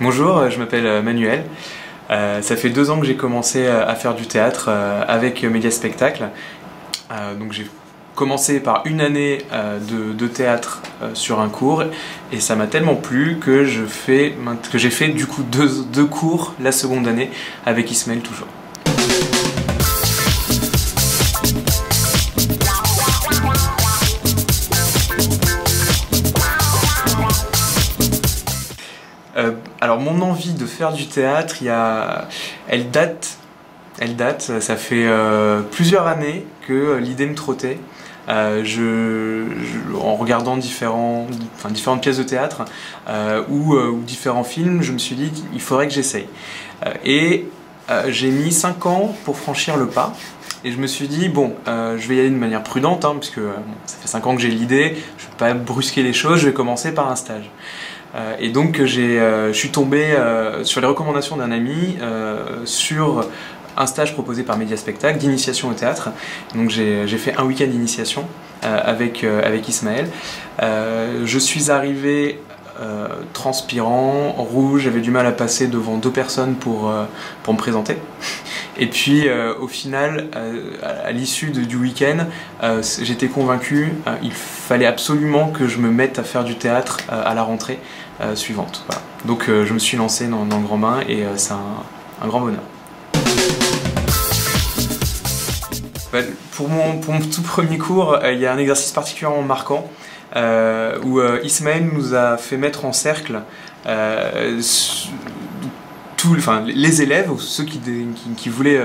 Bonjour, je m'appelle Manuel. Ça fait 2 ans que j'ai commencé à faire du théâtre avec Média Spectacle. Donc j'ai commencé par une année de théâtre sur un cours et ça m'a tellement plu que j'ai fait du coup deux cours la seconde année avec Ismaël toujours. Alors mon envie de faire du théâtre, elle date, ça fait plusieurs années que l'idée me trottait. En regardant différentes pièces de théâtre ou différents films, je me suis dit qu'il faudrait que j'essaye. J'ai mis 5 ans pour franchir le pas. Et je me suis dit, bon, je vais y aller de manière prudente, puisque ça fait 5 ans que j'ai l'idée, je ne vais pas brusquer les choses, je vais commencer par un stage. Et donc je suis tombé sur les recommandations d'un ami sur un stage proposé par Média Spectacle d'initiation au théâtre. Donc j'ai fait un week-end d'initiation avec Ismaël. Je suis arrivé transpirant, rouge, j'avais du mal à passer devant 2 personnes pour me présenter. Et puis au final, à l'issue du week-end, j'étais convaincu, il fallait absolument que je me mette à faire du théâtre à la rentrée suivante. Voilà. Donc je me suis lancé dans le grand bain et c'est un grand bonheur. Pour mon tout premier cours, il y a un exercice particulièrement marquant où Ismaël nous a fait mettre en cercle les élèves, ou ceux qui voulaient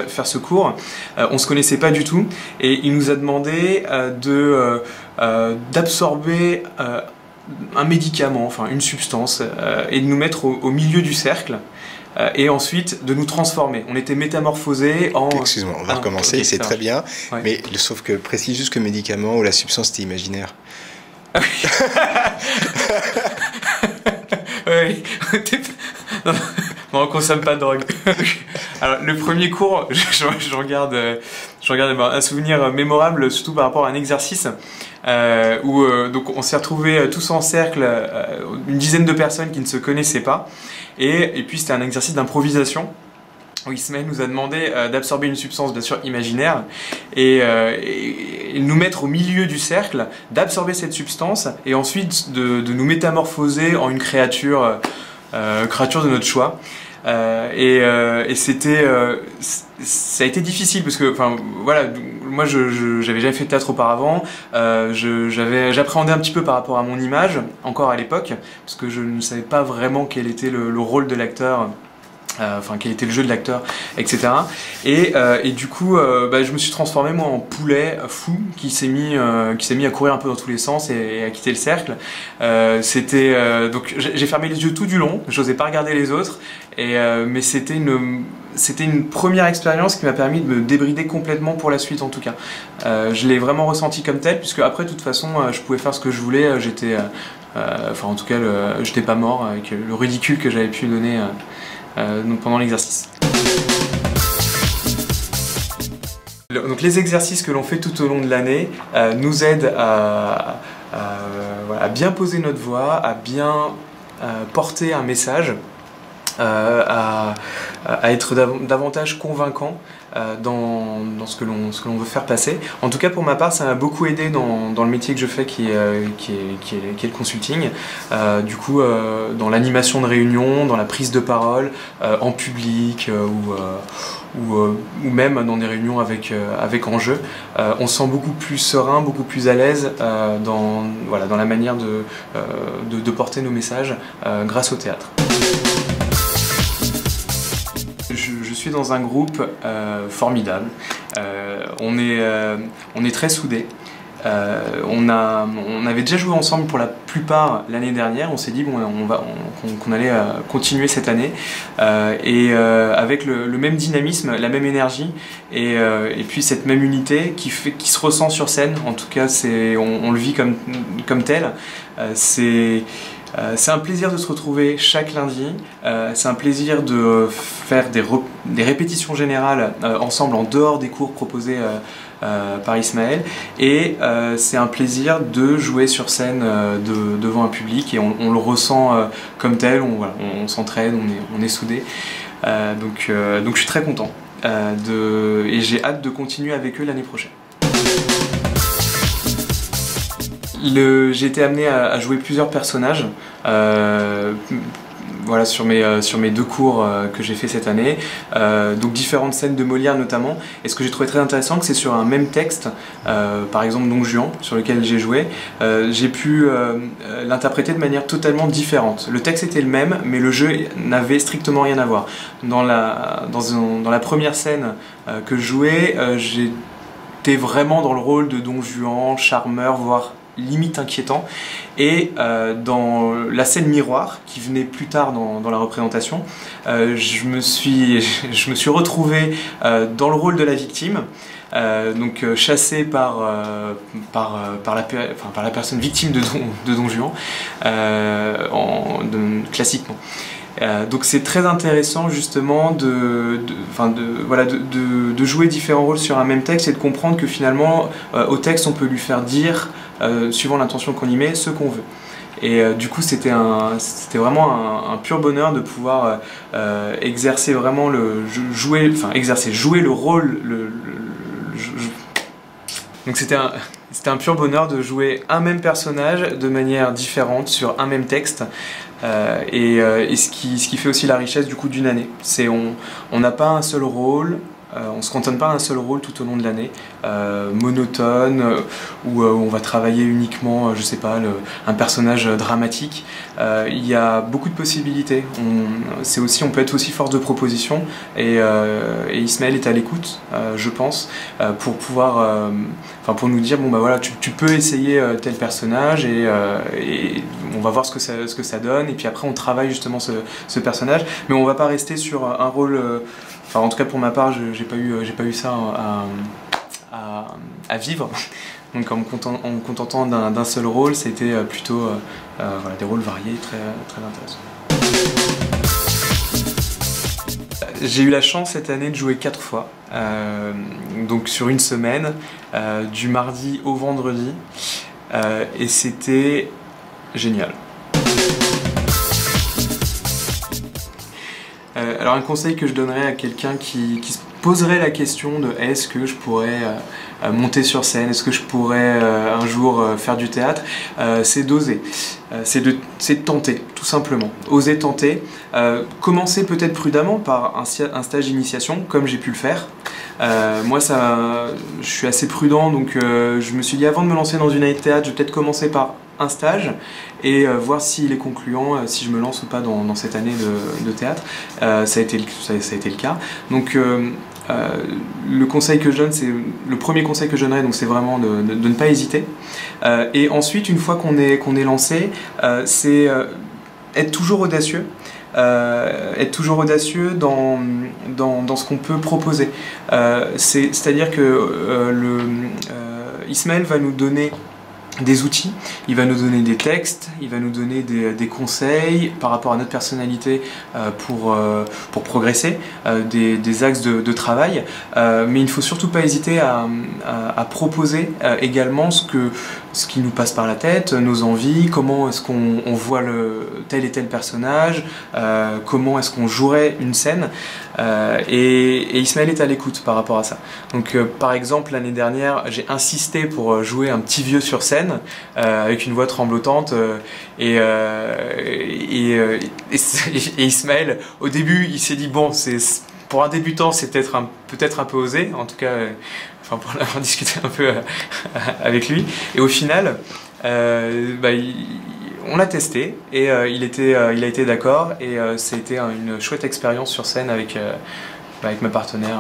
faire ce cours. On ne se connaissait pas du tout et il nous a demandé d'absorber un médicament, enfin une substance, et de nous mettre au milieu du cercle. Et ensuite de nous transformer. On était métamorphosés en... Excuse-moi, on va recommencer, okay, c'est très bien, ouais. Mais sauf que précise juste que le médicament ou la substance était imaginaire. Ah oui. Non, on ne consomme pas de drogue. Alors, le premier cours, je regarde un souvenir mémorable, surtout par rapport à un exercice où donc on s'est retrouvés tous en cercle, une dizaine de personnes qui ne se connaissaient pas. Et puis c'était un exercice d'improvisation où Ismaël nous a demandé d'absorber une substance bien sûr imaginaire et nous mettre au milieu du cercle, d'absorber cette substance et ensuite de nous métamorphoser en une créature de notre choix. Ça a été difficile parce que, enfin voilà, moi j'avais jamais fait de théâtre auparavant, j'appréhendais un petit peu par rapport à mon image, encore à l'époque, parce que je ne savais pas vraiment quel était le rôle de l'acteur, quel était le jeu de l'acteur, etc. Et du coup, je me suis transformé moi en poulet fou qui s'est mis à courir un peu dans tous les sens et à quitter le cercle. Donc j'ai fermé les yeux tout du long, j'osais pas regarder les autres, mais c'était une première expérience qui m'a permis de me débrider complètement pour la suite en tout cas. Je l'ai vraiment ressenti comme tel, puisque après de toute façon je pouvais faire ce que je voulais, en tout cas j'étais pas mort avec le ridicule que j'avais pu donner pendant l'exercice. Donc les exercices que l'on fait tout au long de l'année nous aident à bien poser notre voix, à bien porter un message, à être davantage convaincant dans ce que l'on veut faire passer. En tout cas pour ma part ça m'a beaucoup aidé dans le métier que je fais qui est le consulting, dans l'animation de réunions, dans la prise de parole en public ou même dans des réunions avec enjeu. On se sent beaucoup plus serein, beaucoup plus à l'aise dans la manière de porter nos messages grâce au théâtre. Je suis dans un groupe formidable, on est très soudés. On avait déjà joué ensemble pour la plupart l'année dernière, on s'est dit qu'on allait continuer cette année avec le même dynamisme, la même énergie et puis cette même unité qui se ressent sur scène. En tout cas on le vit comme tel. C'est un plaisir de se retrouver chaque lundi, c'est un plaisir de faire des répétitions générales ensemble en dehors des cours proposés par Ismaël, et c'est un plaisir de jouer sur scène devant un public, et on le ressent comme tel, on s'entraide, on est soudés, donc je suis très content et j'ai hâte de continuer avec eux l'année prochaine. J'ai été amené à jouer plusieurs personnages voilà, sur mes 2 cours que j'ai fait cette année, donc différentes scènes de Molière notamment, et ce que j'ai trouvé très intéressant, c'est sur un même texte, par exemple Don Juan, sur lequel j'ai joué, j'ai pu l'interpréter de manière totalement différente. Le texte était le même, mais le jeu n'avait strictement rien à voir. Dans la première scène que je jouais, j'étais vraiment dans le rôle de Don Juan, charmeur, voire limite inquiétant, et dans la scène miroir qui venait plus tard dans la représentation, je me suis retrouvé dans le rôle de la victime, donc chassé par la personne victime de Don Juan, classiquement. Donc c'est très intéressant justement de jouer différents rôles sur un même texte, et de comprendre que finalement au texte on peut lui faire dire, suivant l'intention qu'on y met, ce qu'on veut. Et du coup c'était vraiment un pur bonheur de pouvoir exercer vraiment jouer le rôle, donc c'était un pur bonheur de jouer un même personnage de manière différente sur un même texte. Et ce qui fait aussi la richesse du coup d'une année, c'est on n'a pas un seul rôle, on ne se cantonne pas à un seul rôle tout au long de l'année, monotone, où on va travailler uniquement, je sais pas, un personnage dramatique. Il y a beaucoup de possibilités. On peut être aussi force de proposition, et Ismaël est à l'écoute, je pense, pour pouvoir, pour nous dire bon bah voilà, tu peux essayer tel personnage, et on va voir ce que ça donne, et puis après on travaille justement ce personnage, mais on va pas rester sur un rôle. En tout cas pour ma part, j'ai pas eu ça à vivre. Donc en me contentant d'un seul rôle, c'était plutôt des rôles variés, très, très intéressants. J'ai eu la chance cette année de jouer 4 fois, donc sur une semaine, du mardi au vendredi, et c'était génial. Alors un conseil que je donnerais à quelqu'un qui se poserait la question de est-ce que je pourrais monter sur scène, est-ce que je pourrais un jour faire du théâtre, c'est d'oser, c'est de tenter, tout simplement. Oser tenter, commencer peut-être prudemment par un stage d'initiation, comme j'ai pu le faire. Moi je suis assez prudent, donc je me suis dit avant de me lancer dans une année de théâtre, je vais peut-être commencer par un stage et voir s'il est concluant, si je me lance ou pas dans cette année de théâtre. Ça a été le cas. Donc le conseil que je donne, le premier conseil que je donnerais, donc c'est vraiment de ne pas hésiter. Et ensuite, une fois qu'on est lancé, c'est être toujours audacieux. Être toujours audacieux dans ce qu'on peut proposer. C'est-à-dire que Ismaël va nous donner des outils, il va nous donner des textes, il va nous donner des conseils par rapport à notre personnalité pour progresser, des axes de travail, mais il ne faut surtout pas hésiter à proposer également ce qui nous passe par la tête, nos envies, comment est-ce qu'on voit tel et tel personnage, comment est-ce qu'on jouerait une scène, et Ismaël est à l'écoute par rapport à ça. Donc par exemple l'année dernière j'ai insisté pour jouer un petit vieux sur scène avec une voix tremblotante, et Ismaël au début il s'est dit bon, pour un débutant c'est peut-être un peu osé, en tout cas pour avoir discuté un peu avec lui, et au final on a testé, et il a été d'accord, et ça a été une chouette expérience sur scène avec ma partenaire,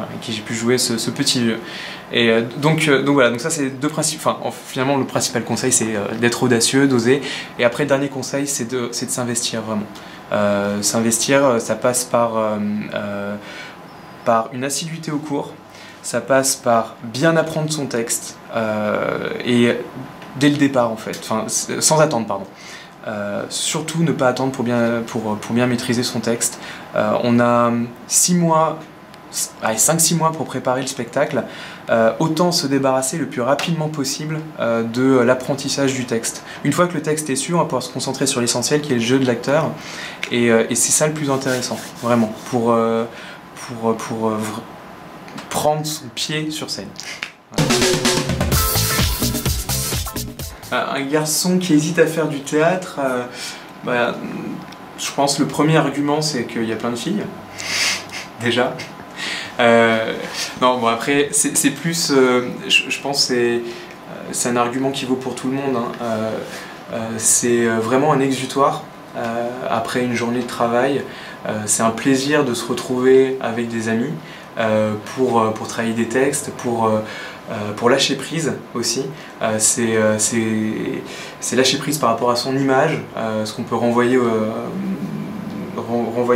avec qui j'ai pu jouer ce petit jeu. Et donc voilà, donc ça c'est finalement le principal conseil, c'est d'être audacieux, d'oser, et après le dernier conseil c'est de s'investir vraiment. S'investir, ça passe par une assiduité au cours, ça passe par bien apprendre son texte, et dès le départ en fait, sans attendre, pardon. surtout ne pas attendre pour bien maîtriser son texte. On a 5-6 mois pour préparer le spectacle. Autant se débarrasser le plus rapidement possible de l'apprentissage du texte. Une fois que le texte est sûr, on va pouvoir se concentrer sur l'essentiel qui est le jeu de l'acteur. Et c'est ça le plus intéressant, vraiment, pour prendre son pied sur scène. Un garçon qui hésite à faire du théâtre, je pense que le premier argument c'est qu'il y a plein de filles, déjà. Non, bon après, c'est plus, je pense que c'est un argument qui vaut pour tout le monde, hein. C'est vraiment un exutoire après une journée de travail. C'est un plaisir de se retrouver avec des amis pour travailler des textes, pour lâcher prise aussi. C'est lâcher prise par rapport à son image, ce qu'on peut renvoyer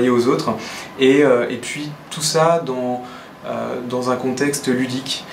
aux autres, et puis tout ça dans un contexte ludique.